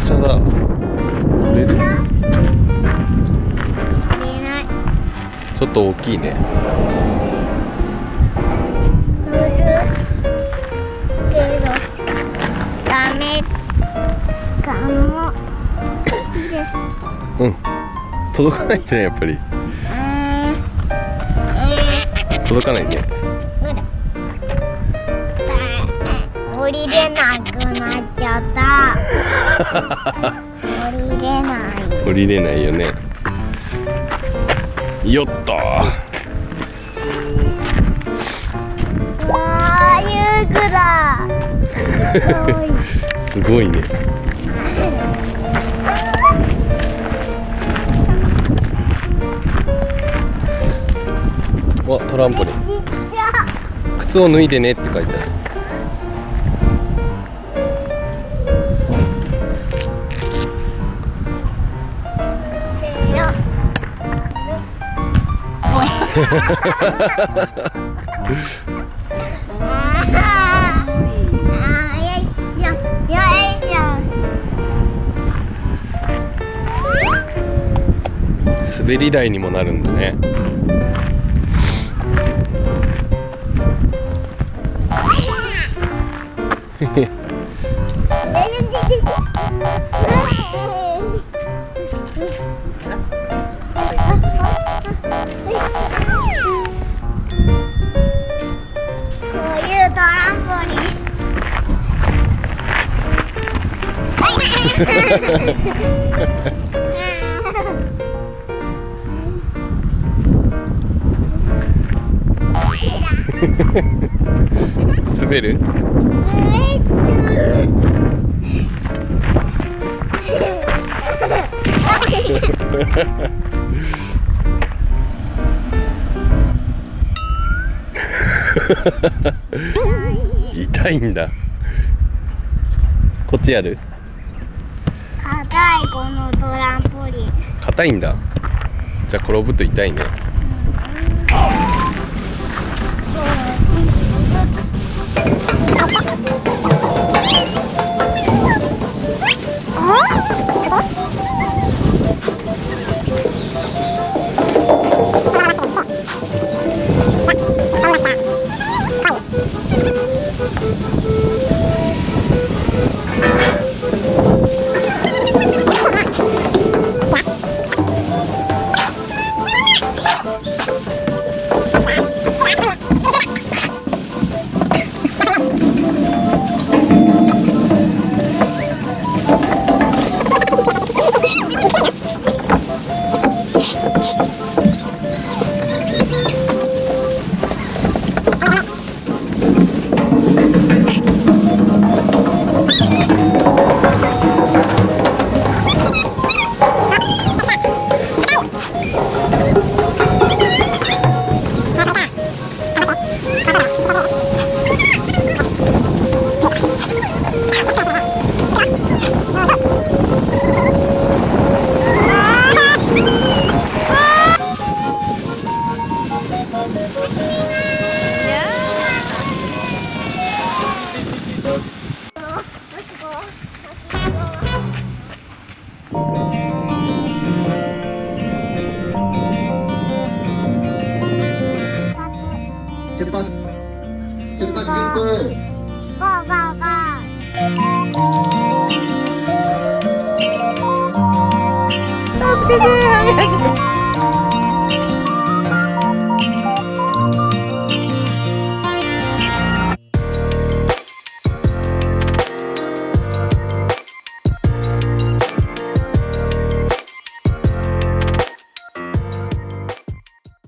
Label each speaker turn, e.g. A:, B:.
A: 電車だ。乗れる？ちょっと大きいね。
B: 乗るけどダメかも。
A: うん。届かないんじゃないやっぱり。届かないね。
B: 降りれなくなっちゃった。降りれない。
A: 降りれないよね。よっと。
B: わあ、遊具だ。
A: すごいね。わ、トランポリン。靴を脱いでねって書いてある。滑り台にもなるんだね。
B: トランポリン。
A: 滑る？痛いんだ。こっちやる？
B: 硬いこのトランポリン。
A: 硬いんだ。じゃあ転ぶと痛いね。
C: 出発進行。
B: ゴーゴーゴー。